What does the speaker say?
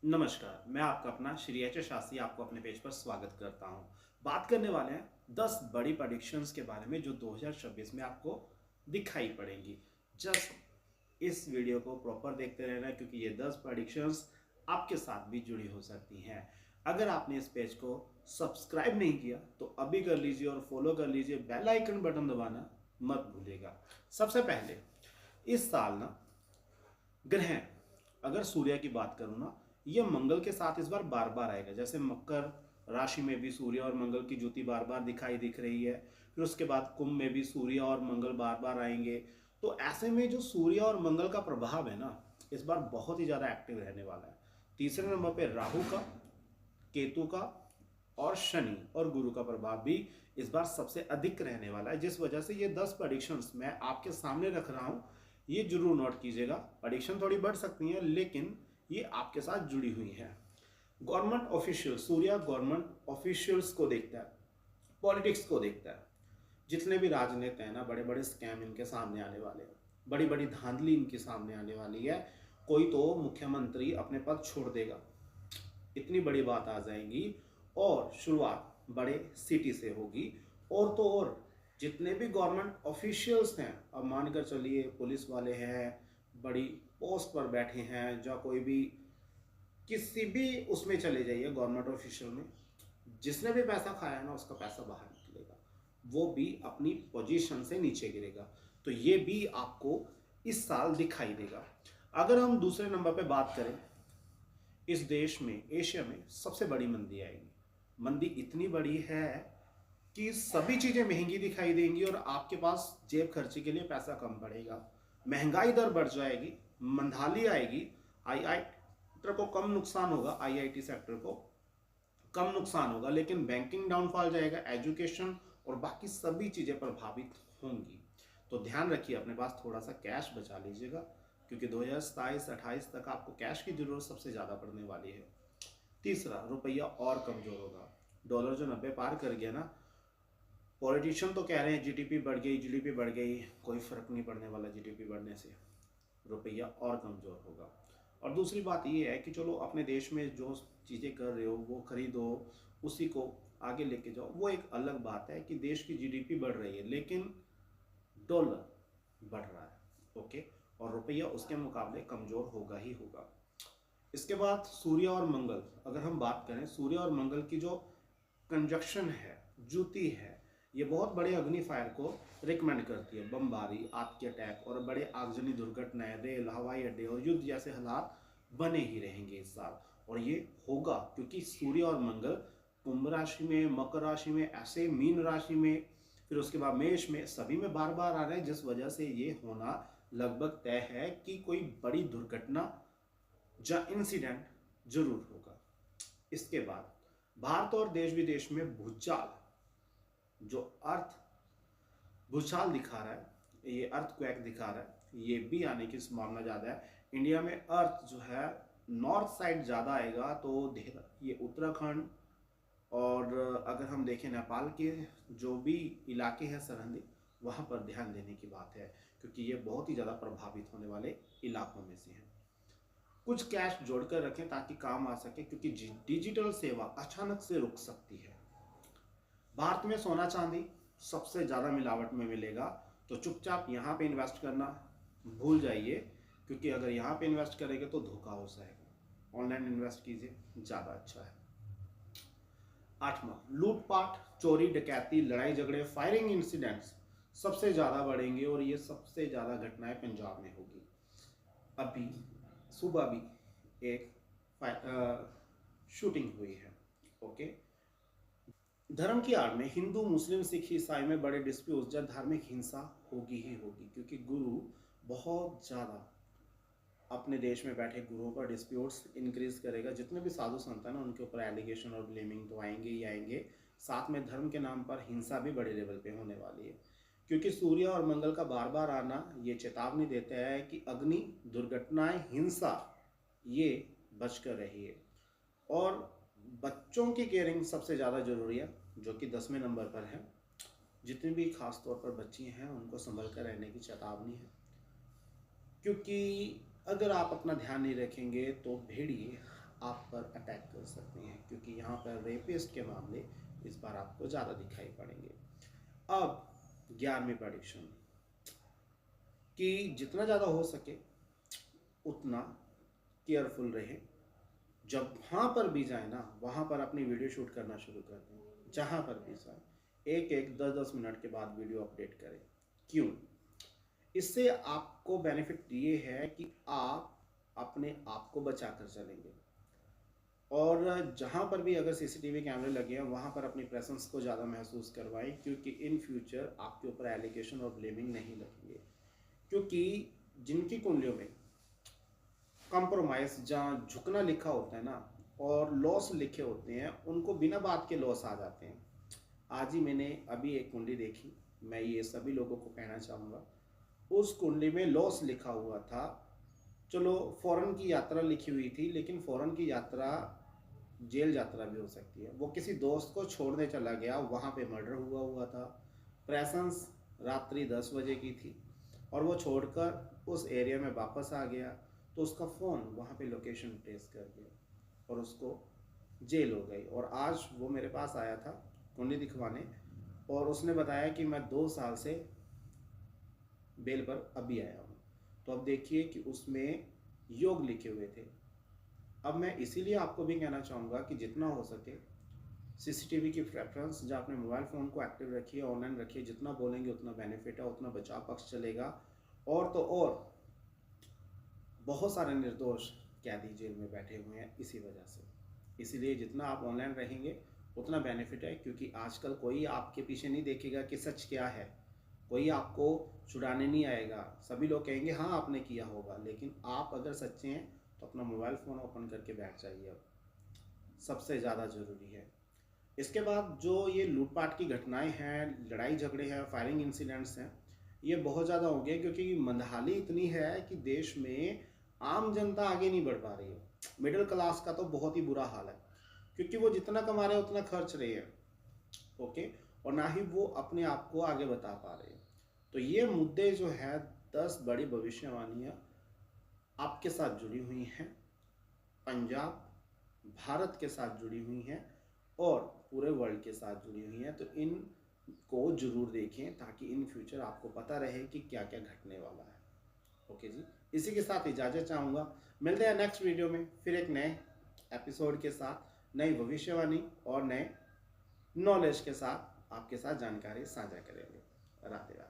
नमस्कार, मैं आपका अपना श्री एच शास्त्री आपको अपने पेज पर स्वागत करता हूं। बात करने वाले हैं 10 बड़ी प्रेडिक्शंस के बारे में जो 2026 में आपको दिखाई पड़ेंगी। जस्ट इस वीडियो को प्रॉपर देखते रहना क्योंकि ये 10 प्रेडिक्शंस आपके साथ भी जुड़ी हो सकती हैं। अगर आपने इस पेज को सब्सक्राइब नहीं किया तो अभी कर लीजिए और फॉलो कर लीजिए, बेल आइकन बटन दबाना मत भूलिएगा। सबसे पहले इस साल ना ग्रहण, अगर सूर्य की बात करूँ ना, ये मंगल के साथ इस बार बार बार आएगा। जैसे मकर राशि में भी सूर्य और मंगल की ज्योति बार बार दिख रही है। फिर उसके बाद कुंभ में भी सूर्य और मंगल बार बार आएंगे। तो ऐसे में जो सूर्य और मंगल का प्रभाव है ना, इस बार बहुत ही ज़्यादा एक्टिव रहने वाला है। तीसरे नंबर पे राहु का, केतु का और शनि और गुरु का प्रभाव भी इस बार सबसे अधिक रहने वाला है। जिस वजह से ये 10 प्रेडिक्शंस मैं आपके सामने रख रहा हूँ, ये जरूर नोट कीजिएगा। प्रेडिक्शन थोड़ी बढ़ सकती हैं लेकिन ये आपके साथ जुड़ी हुई हैं। गवर्नमेंट ऑफिशियल, सूर्य गवर्नमेंट ऑफिशियल्स को देखता है, पॉलिटिक्स को देखता है। जितने भी राजनेता हैं ना, बड़े बड़े स्कैम इनके सामने आने वाले हैं, बड़ी बड़ी धांधली इनके सामने आने वाली है। कोई तो मुख्यमंत्री अपने पद छोड़ देगा, इतनी बड़ी बात आ जाएगी। और शुरुआत बड़े सिटी से होगी। और तो और जितने भी गवर्नमेंट ऑफिशियल्स हैं, अब मानकर चलिए पुलिस वाले हैं, बड़ी पोस्ट पर बैठे हैं, या कोई भी किसी भी उसमें चले जाइए गवर्नमेंट ऑफिशियल में, जिसने भी पैसा खाया है ना, उसका पैसा बाहर निकलेगा, वो भी अपनी पोजीशन से नीचे गिरेगा। तो ये भी आपको इस साल दिखाई देगा। अगर हम दूसरे नंबर पे बात करें, इस देश में, एशिया में सबसे बड़ी मंदी आएगी। मंदी इतनी बड़ी है कि सभी चीजें महंगी दिखाई देंगी और आपके पास जेब खर्चे के लिए पैसा कम पड़ेगा। महंगाई दर बढ़ जाएगी, मंदाली आएगी। आई सेक्टर को कम नुकसान होगा, आईआईटी सेक्टर को कम नुकसान होगा, लेकिन बैंकिंग डाउनफॉल जाएगा, एजुकेशन और बाकी सभी चीजें प्रभावित होंगी। तो ध्यान रखिए, अपने पास थोड़ा सा कैश बचा लीजिएगा क्योंकि 2027-28 तक आपको कैश की जरूरत सबसे ज्यादा पड़ने वाली है। तीसरा, रुपया और कमजोर होगा। डॉलर जो 90 पार कर गया ना, पॉलिटिशियन तो कह रहे हैं जीडीपी बढ़ गई, जीडीपी बढ़ गई, कोई फर्क नहीं पड़ने वाला जीडीपी बढ़ने से, रुपया और कमजोर होगा। और दूसरी बात ये है कि चलो अपने देश में जो चीज़ें कर रहे हो वो खरीदो, उसी को आगे लेके जाओ, वो एक अलग बात है कि देश की जीडीपी बढ़ रही है लेकिन डॉलर बढ़ रहा है, ओके, और रुपया उसके मुकाबले कमजोर होगा ही होगा। इसके बाद सूर्य और मंगल, अगर हम बात करें सूर्य और मंगल की जो कंजक्शन है, जुति है, ये बहुत बड़े अग्नि फायर को रिकमेंड करती है। बमबारी, आपके अटैक और बड़े आगजनी दुर्घटनाएं, रेल, हवाई अड्डे और युद्ध जैसे हालात बने ही रहेंगे इस साल। और ये होगा क्योंकि सूर्य और मंगल कुंभ राशि में, मकर राशि में, ऐसे मीन राशि में, फिर उसके बाद मेष में, सभी में बार बार आ रहे हैं। जिस वजह से ये होना लगभग तय है कि कोई बड़ी दुर्घटना या इंसिडेंट जरूर होगा। इसके बाद भारत और देश विदेश में भूचाल, जो अर्थ भूचाल दिखा रहा है, ये अर्थ क्वैक दिखा रहा है, ये भी आने की संभावना ज़्यादा है। इंडिया में अर्थ जो है नॉर्थ साइड ज़्यादा आएगा, तो ये उत्तराखंड और अगर हम देखें नेपाल के जो भी इलाके हैं सरहदी, वहाँ पर ध्यान देने की बात है क्योंकि ये बहुत ही ज़्यादा प्रभावित होने वाले इलाकों में से हैं। कुछ कैश जोड़कर रखें ताकि काम आ सके क्योंकि डिजिटल सेवा अचानक से रुक सकती है। भारत में सोना चांदी सबसे ज़्यादा मिलावट में मिलेगा, तो चुपचाप यहाँ पे इन्वेस्ट करना भूल जाइए क्योंकि अगर यहाँ पे इन्वेस्ट करेंगे तो धोखा हो जाएगा। ऑनलाइन इन्वेस्ट कीजिए, ज़्यादा अच्छा है। आठवां, लूटपाट, चोरी, डकैती, लड़ाई झगड़े, फायरिंग इंसिडेंट्स सबसे ज़्यादा बढ़ेंगे और ये सबसे ज़्यादा घटनाएं पंजाब में होगी। अभी सुबह भी एक शूटिंग हुई है, ओके। धर्म की आड़ में हिंदू, मुस्लिम, सिख, ईसाई में बड़े डिस्प्यूट या धार्मिक हिंसा होगी ही होगी क्योंकि गुरु बहुत ज़्यादा अपने देश में बैठे गुरुओं पर डिस्प्यूट्स इंक्रीज करेगा। जितने भी साधु संत हैं ना, उनके ऊपर एलिगेशन और ब्लेमिंग तो आएंगे ही आएंगे। साथ में धर्म के नाम पर हिंसा भी बड़े लेवल पे होने वाली है क्योंकि सूर्य और मंगल का बार बार आना ये चेतावनी देता है कि अग्नि, दुर्घटनाएं, हिंसा, ये बचकर रहिए। और बच्चों की केयरिंग सबसे ज़्यादा जरूरी है, जो कि 10वें नंबर पर है। जितनी भी खास तौर पर बच्ची हैं उनको संभल कर रहने की चेतावनी है क्योंकि अगर आप अपना ध्यान नहीं रखेंगे तो भेड़िए आप पर अटैक कर सकते हैं, क्योंकि यहाँ पर रेपिस्ट के मामले इस बार आपको ज़्यादा दिखाई पड़ेंगे। अब 11वीं प्रेडिक्शन कि जितना ज़्यादा हो सके उतना केयरफुल रहे। जब वहाँ पर भी जाए ना, वहाँ पर अपनी वीडियो शूट करना शुरू कर दें। जहाँ पर भी जाए एक 10-10 मिनट के बाद वीडियो अपडेट करें। क्यों? इससे आपको बेनिफिट ये है कि आप अपने आप को बचा कर चलेंगे, और जहाँ पर भी अगर सीसीटीवी कैमरे लगे हैं वहाँ पर अपनी प्रेजेंस को ज़्यादा महसूस करवाएं, क्योंकि इन फ्यूचर आपके ऊपर एलिगेशन और ब्लेमिंग नहीं लगेंगे। क्योंकि जिनकी कुंडलियों में कंप्रोमाइज़, जहाँ झुकना लिखा होता है ना, और लॉस लिखे होते हैं, उनको बिना बात के लॉस आ जाते हैं। आज ही मैंने अभी एक कुंडली देखी, मैं ये सभी लोगों को कहना चाहूँगा, उस कुंडली में लॉस लिखा हुआ था। चलो फॉरेन की यात्रा लिखी हुई थी, लेकिन फॉरेन की यात्रा जेल यात्रा भी हो सकती है। वो किसी दोस्त को छोड़ने चला गया, वहाँ पे मर्डर हुआ था। प्रेजेंस रात्रि 10 बजे की थी और वो छोड़कर उस एरिया में वापस आ गया, तो उसका फ़ोन वहाँ पे लोकेशन ट्रेस कर गया और उसको जेल हो गई। और आज वो मेरे पास आया था कुंडली दिखवाने, और उसने बताया कि मैं 2 साल से बेल पर अभी आया हूँ। तो अब देखिए कि उसमें योग लिखे हुए थे। अब मैं इसीलिए आपको भी कहना चाहूँगा कि जितना हो सके सीसीटीवी की प्रेफरेंस, जहाँ अपने मोबाइल फ़ोन को एक्टिव रखिए, ऑनलाइन रखिए। जितना बोलेंगे उतना बेनिफिट है, उतना बचाव पक्ष चलेगा। और तो और बहुत सारे निर्दोष कैदी जेल में बैठे हुए हैं इसी वजह से। इसीलिए जितना आप ऑनलाइन रहेंगे उतना बेनिफिट है, क्योंकि आजकल कोई आपके पीछे नहीं देखेगा कि सच क्या है। कोई आपको छुड़ाने नहीं आएगा। सभी लोग कहेंगे हाँ आपने किया होगा, लेकिन आप अगर सच्चे हैं तो अपना मोबाइल फ़ोन ओपन करके बैठ जाइए। अब सबसे ज़्यादा ज़रूरी है। इसके बाद जो ये लूटपाट की घटनाएं हैं, लड़ाई झगड़े हैं, फायरिंग इंसिडेंट्स हैं, ये बहुत ज़्यादा हो गए, क्योंकि मंदहाली इतनी है कि देश में आम जनता आगे नहीं बढ़ पा रही है। मिडिल क्लास का तो बहुत ही बुरा हाल है, क्योंकि वो जितना कमा रहे हैं उतना खर्च रहे हैं, ओके, और ना ही वो अपने आप को आगे बता पा रहे हैं। तो ये मुद्दे जो है 10 बड़ी भविष्यवाणियाँ आपके साथ जुड़ी हुई हैं, पंजाब भारत के साथ जुड़ी हुई हैं और पूरे वर्ल्ड के साथ जुड़ी हुई हैं। तो इन को जरूर देखें, ताकि इन फ्यूचर आपको पता रहे कि क्या क्या घटने वाला है। ओके जी, इसी के साथ इजाज़त चाहूँगा। मिलते हैं नेक्स्ट वीडियो में फिर एक नए एपिसोड के साथ, नई भविष्यवाणी और नए नॉलेज के साथ आपके साथ जानकारी साझा करेंगे। राधे राधे।